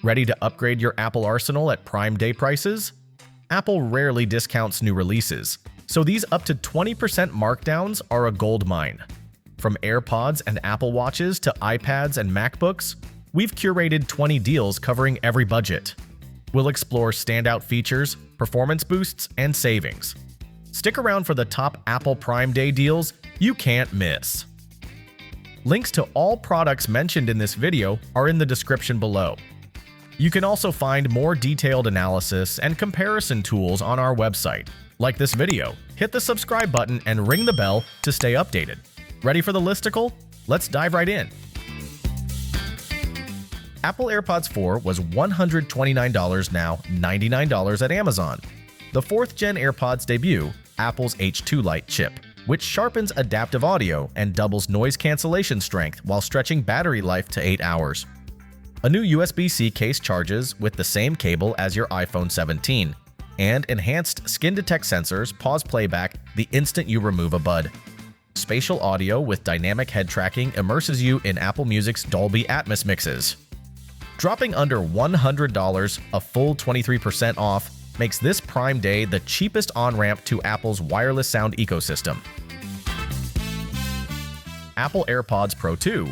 Ready to upgrade your Apple arsenal at Prime Day prices? Apple rarely discounts new releases, so these up to 20% markdowns are a gold mine. From AirPods and Apple Watches to iPads and MacBooks, we've curated 20 deals covering every budget. We'll explore standout features, performance boosts, and savings. Stick around for the top Apple Prime Day deals you can't miss. Links to all products mentioned in this video are in the description below. You can also find more detailed analysis and comparison tools on our website. Like this video, hit the subscribe button and ring the bell to stay updated. Ready for the listicle? Let's dive right in. Apple AirPods 4 was $129, now $99 at Amazon. The 4th Gen AirPods debut, Apple's H2 Lite chip, which sharpens adaptive audio and doubles noise cancellation strength while stretching battery life to 8 hours. A new USB-C case charges with the same cable as your iPhone 17, and enhanced skin detect sensors pause playback the instant you remove a bud. Spatial audio with dynamic head tracking immerses you in Apple Music's Dolby Atmos mixes. Dropping under $100, a full 23% off, makes this Prime Day the cheapest on-ramp to Apple's wireless sound ecosystem. Apple AirPods Pro 2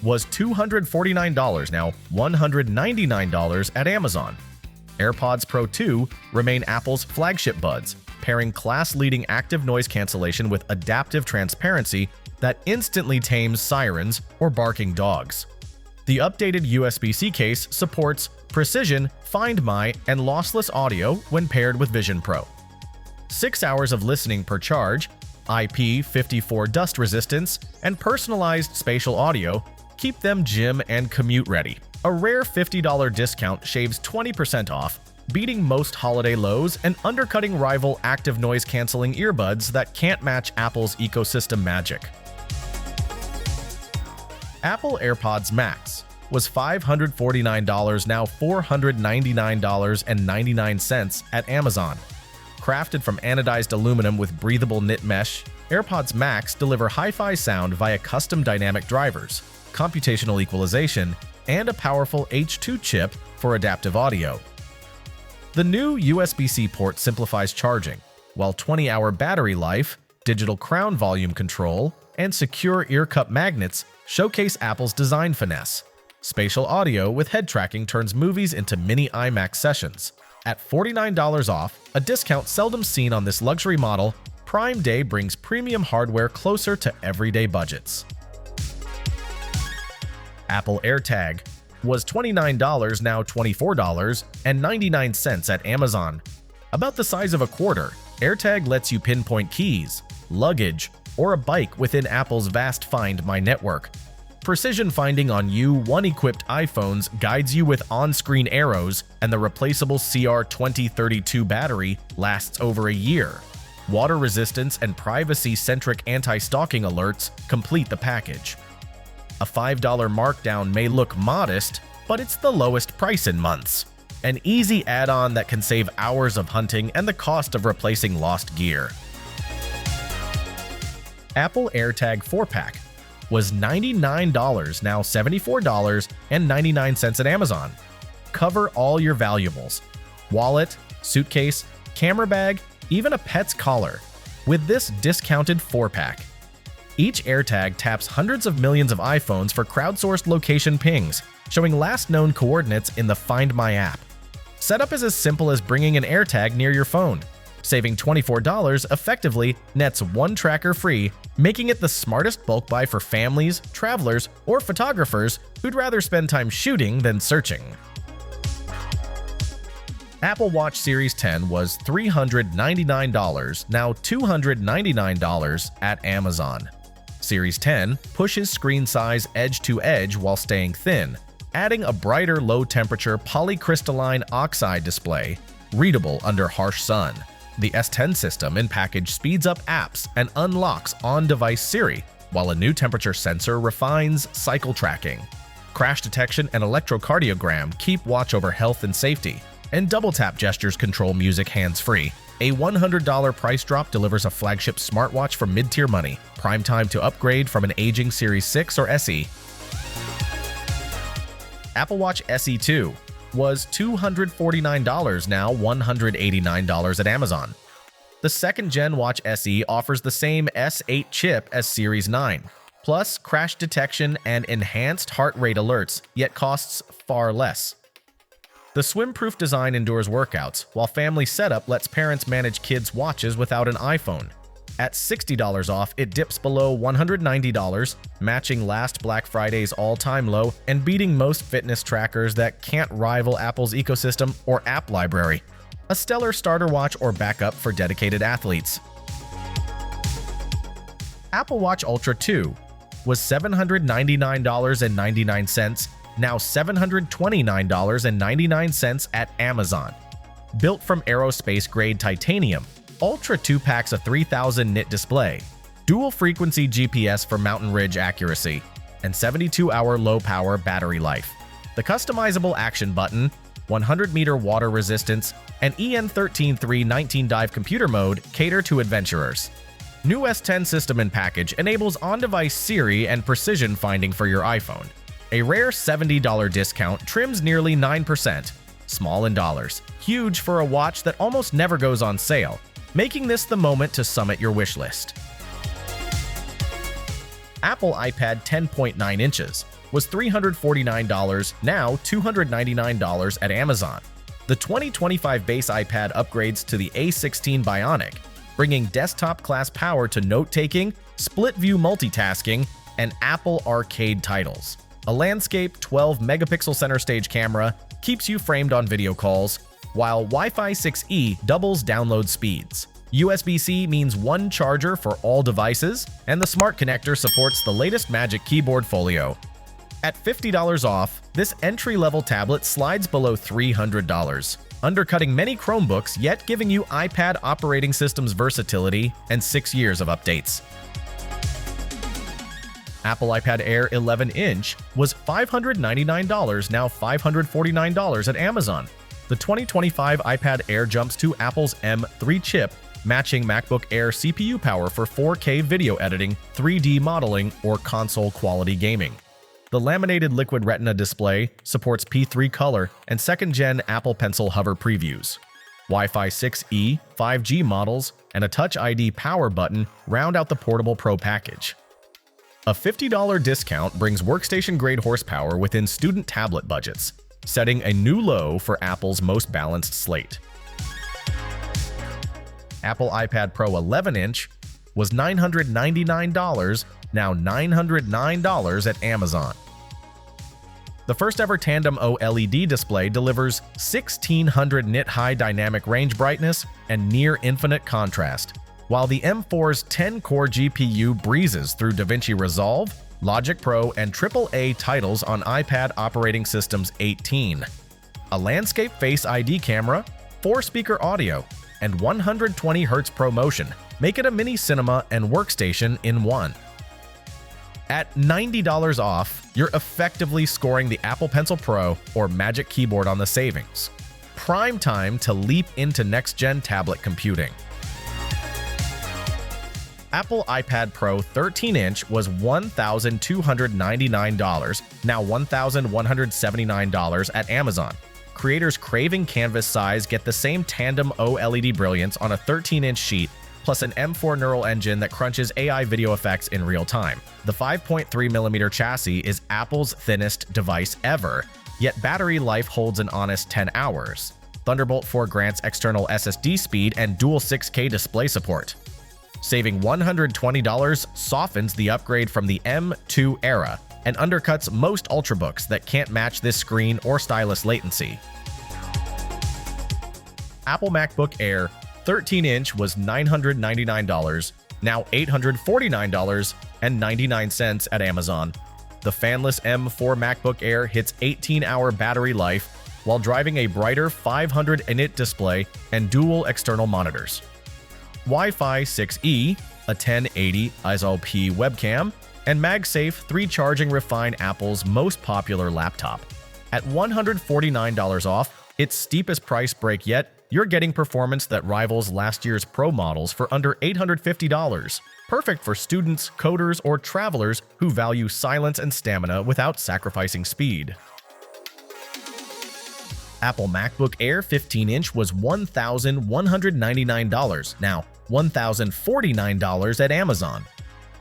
was $249, now $199 at Amazon. AirPods Pro 2 remain Apple's flagship buds, pairing class-leading active noise cancellation with adaptive transparency that instantly tames sirens or barking dogs. The updated USB-C case supports Precision, Find My, and lossless audio when paired with Vision Pro. 6 hours of listening per charge, IP54 dust resistance, and personalized spatial audio keep them gym and commute ready. A rare $50 discount shaves 20% off, beating most holiday lows and undercutting rival active noise-canceling earbuds that can't match Apple's ecosystem magic. Apple AirPods Max was $549, now $499.99 at Amazon. Crafted from anodized aluminum with breathable knit mesh, AirPods Max deliver hi-fi sound via custom dynamic drivers, computational equalization, and a powerful H2 chip for adaptive audio. The new USB-C port simplifies charging, while 20-hour battery life, digital crown volume control, and secure ear cup magnets showcase Apple's design finesse. Spatial audio with head tracking turns movies into mini IMAX sessions. At $49 off, a discount seldom seen on this luxury model, Prime Day brings premium hardware closer to everyday budgets. Apple AirTag was $29, now $24.99 at Amazon. About the size of a quarter, AirTag lets you pinpoint keys, luggage, or a bike within Apple's vast Find My network. Precision finding on U1-equipped iPhones guides you with on-screen arrows, and the replaceable CR2032 battery lasts over a year. Water resistance and privacy-centric anti-stalking alerts complete the package. A $5 markdown may look modest, but it's the lowest price in months. An easy add-on that can save hours of hunting and the cost of replacing lost gear. Apple AirTag 4-pack was $99, now $74.99 at Amazon. Cover all your valuables: wallet, suitcase, camera bag, even a pet's collar, with this discounted 4-pack. Each AirTag taps hundreds of millions of iPhones for crowdsourced location pings, showing last known coordinates in the Find My app. Setup is as simple as bringing an AirTag near your phone. Saving $24 effectively nets one tracker free, making it the smartest bulk buy for families, travelers, or photographers who'd rather spend time shooting than searching. Apple Watch Series 10 was $399, now $299 at Amazon. Series 10 pushes screen size edge to edge while staying thin, adding a brighter low-temperature polycrystalline oxide display, readable under harsh sun. The S10 system in package speeds up apps and unlocks on-device Siri, while a new temperature sensor refines cycle tracking. Crash detection and electrocardiogram keep watch over health and safety, and double-tap gestures control music hands-free. A $100 price drop delivers a flagship smartwatch for mid-tier money. Prime time to upgrade from an aging Series 6 or SE. Apple Watch SE 2 was $249, now $189 at Amazon. The second-gen Watch SE offers the same S8 chip as Series 9, plus crash detection and enhanced heart rate alerts, yet costs far less. The swim-proof design endures workouts, while family setup lets parents manage kids' watches without an iPhone. At $60 off, it dips below $190, matching last Black Friday's all-time low and beating most fitness trackers that can't rival Apple's ecosystem or app library. A stellar starter watch or backup for dedicated athletes. Apple Watch Ultra 2 was $799.99, now $729.99 at Amazon. Built from aerospace-grade titanium, Ultra 2 packs a 3000 nit display, dual-frequency GPS for mountain ridge accuracy, and 72-hour low-power battery life. The customizable action button, 100-meter water resistance, and EN133 19-dive computer mode cater to adventurers. New S10 system and package enables on-device Siri and precision finding for your iPhone. A rare $70 discount trims nearly 9%, small in dollars, huge for a watch that almost never goes on sale, making this the moment to summit your wish list. Apple iPad 10.9 inches was $349, now $299 at Amazon. The 2025 base iPad upgrades to the A16 Bionic, bringing desktop-class power to note-taking, split-view multitasking, and Apple Arcade titles. A landscape 12-megapixel center stage camera keeps you framed on video calls, while Wi-Fi 6E doubles download speeds. USB-C means one charger for all devices, and the Smart Connector supports the latest Magic Keyboard Folio. At $50 off, this entry-level tablet slides below $300, undercutting many Chromebooks yet giving you iPad operating system's versatility and 6 years of updates. Apple iPad Air 11-inch was $599, now $549 at Amazon. The 2025 iPad Air jumps to Apple's M3 chip, matching MacBook Air CPU power for 4K video editing, 3D modeling, or console-quality gaming. The laminated liquid retina display supports P3 color and second-gen Apple Pencil hover previews. Wi-Fi 6E, 5G models, and a Touch ID power button round out the Portable Pro package. A $50 discount brings workstation-grade horsepower within student tablet budgets, setting a new low for Apple's most balanced slate. Apple iPad Pro 11-inch was $999, now $909 at Amazon. The first-ever tandem OLED display delivers 1600 nit high dynamic range brightness and near-infinite contrast, while the M4's 10-core GPU breezes through DaVinci Resolve, Logic Pro, and AAA titles on iPad operating systems 18. A landscape Face ID camera, 4-speaker audio, and 120Hz ProMotion make it a mini cinema and workstation in one. At $90 off, you're effectively scoring the Apple Pencil Pro or Magic Keyboard on the savings. Prime time to leap into next-gen tablet computing. Apple iPad Pro 13-inch was $1,299, now $1,179 at Amazon. Creators craving canvas size get the same tandem OLED brilliance on a 13-inch sheet, plus an M4 neural engine that crunches AI video effects in real time. The 5.3mm chassis is Apple's thinnest device ever, yet battery life holds an honest 10 hours. Thunderbolt 4 grants external SSD speed and dual 6K display support. Saving $120 softens the upgrade from the M2 era and undercuts most Ultrabooks that can't match this screen or stylus latency. Apple MacBook Air 13-inch was $999, now $849.99 at Amazon. The fanless M4 MacBook Air hits 18-hour battery life while driving a brighter 500 nit display and dual external monitors. Wi-Fi 6E, a 1080 ISO-P webcam, and MagSafe 3 charging refine Apple's most popular laptop. At $149 off, its steepest price break yet, you're getting performance that rivals last year's Pro models for under $850. Perfect for students, coders, or travelers who value silence and stamina without sacrificing speed. Apple MacBook Air 15-inch was $1,199, now $1,049 at Amazon.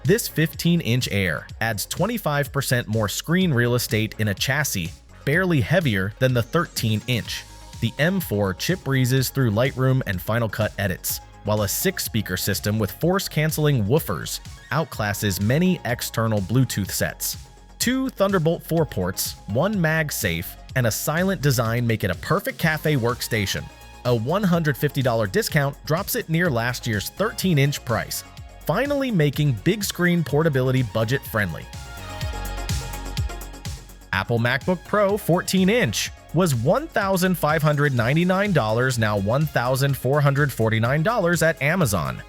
This 15-inch Air adds 25% more screen real estate in a chassis, barely heavier than the 13-inch. The M4 chip breezes through Lightroom and Final Cut edits, while a 6-speaker system with force-canceling woofers outclasses many external Bluetooth sets. 2 Thunderbolt 4 ports, 1 MagSafe, and a silent design make it a perfect cafe workstation. A $150 discount drops it near last year's 13-inch price, finally making big screen portability budget-friendly. Apple MacBook Pro 14-inch was $1,599, now $1,449 at Amazon.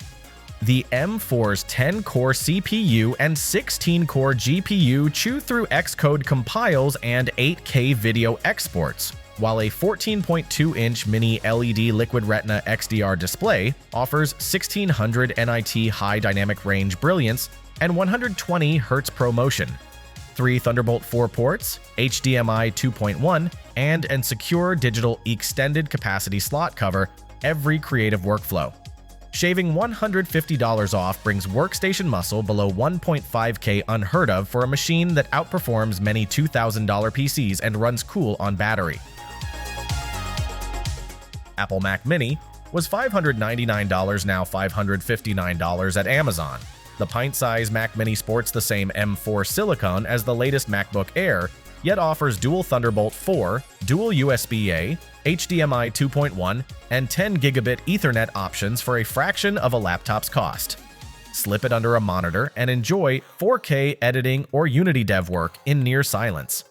The M4's 10-core CPU and 16-core GPU chew through Xcode compiles and 8K video exports, while a 14.2-inch mini LED Liquid Retina XDR display offers 1600 nit high dynamic range brilliance and 120 Hz ProMotion. 3 Thunderbolt 4 ports, HDMI 2.1, and a secure digital extended capacity slot cover every creative workflow. Shaving $150 off brings workstation muscle below $1.5K unheard of for a machine that outperforms many $2,000 PCs and runs cool on battery. Apple Mac Mini was $599, now $559 at Amazon. The pint-sized Mac Mini sports the same M4 silicon as the latest MacBook Air, yet offers dual Thunderbolt 4, dual USB-A, HDMI 2.1, and 10 gigabit Ethernet options for a fraction of a laptop's cost. Slip it under a monitor and enjoy 4K editing or Unity dev work in near silence.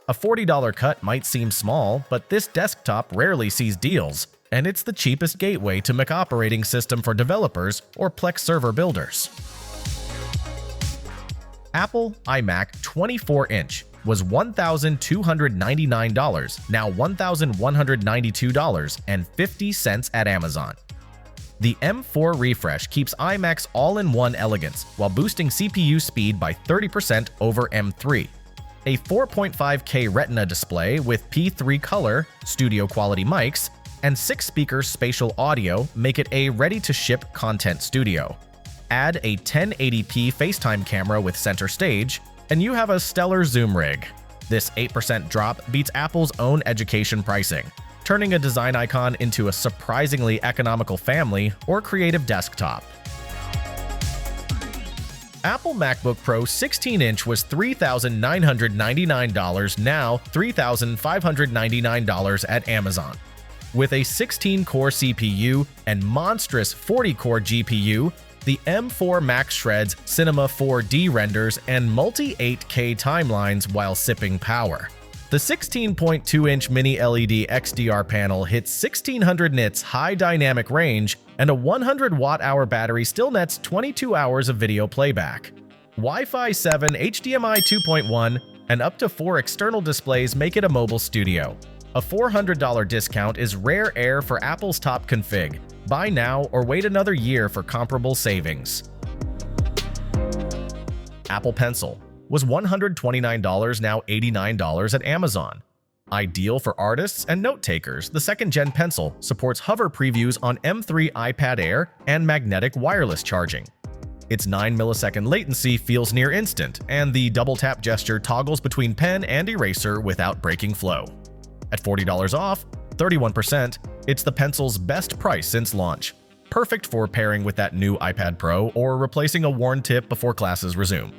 A $40 cut might seem small, but this desktop rarely sees deals, and it's the cheapest gateway to Mac operating system for developers or Plex server builders. Apple iMac 24-inch was $1,299, now $1,192.50 at Amazon. The M4 refresh keeps iMac's all-in-one elegance while boosting CPU speed by 30% over M3. A 4.5K Retina display with P3 color, studio-quality mics, and 6-speaker spatial audio make it a ready-to-ship content studio. Add a 1080p FaceTime camera with center stage, and you have a stellar zoom rig. This 8% drop beats Apple's own education pricing, turning a design icon into a surprisingly economical family or creative desktop. Apple MacBook Pro 16-inch was $3,999, now $3,599 at Amazon. With a 16-core CPU and monstrous 40-core GPU, the M4 Max shreds Cinema 4D renders and multi-8K timelines while sipping power. The 16.2-inch mini LED XDR panel hits 1600 nits high dynamic range, and a 100 watt-hour battery still nets 22 hours of video playback. Wi-Fi 7, HDMI 2.1, and up to 4 external displays make it a mobile studio. A $400 discount is rare air for Apple's top config. Buy now or wait another year for comparable savings. Apple Pencil was $129, now $89 at Amazon. Ideal for artists and note-takers, the second-gen pencil supports hover previews on M3 iPad Air and magnetic wireless charging. Its 9-millisecond latency feels near instant, and the double-tap gesture toggles between pen and eraser without breaking flow. At $40 off, 31%, it's the pencil's best price since launch. Perfect for pairing with that new iPad Pro or replacing a worn tip before classes resume.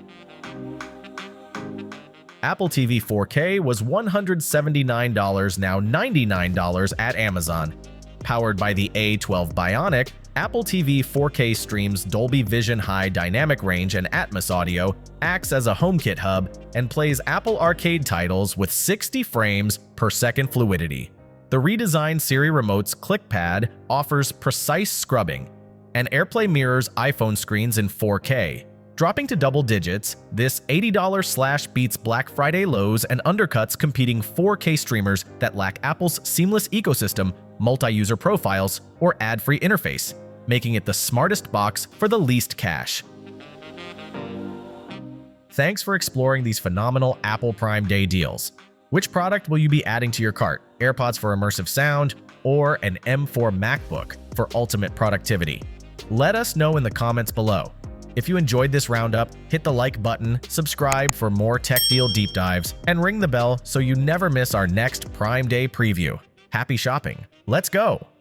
Apple TV 4K was $179, now $99 at Amazon. Powered by the A12 Bionic, Apple TV 4K streams Dolby Vision high dynamic range and Atmos audio, acts as a HomeKit hub, and plays Apple Arcade titles with 60 frames per second fluidity. The redesigned Siri Remote's ClickPad offers precise scrubbing, and AirPlay mirrors iPhone screens in 4K. Dropping to double digits, this $80 slash beats Black Friday lows and undercuts competing 4K streamers that lack Apple's seamless ecosystem, multi-user profiles, or ad-free interface, making it the smartest box for the least cash. Thanks for exploring these phenomenal Apple Prime Day deals. Which product will you be adding to your cart? AirPods for immersive sound or an M4 MacBook for ultimate productivity? Let us know in the comments below. If you enjoyed this roundup, hit the like button, subscribe for more tech deal deep dives, and ring the bell so you never miss our next Prime Day preview. Happy shopping! Let's go!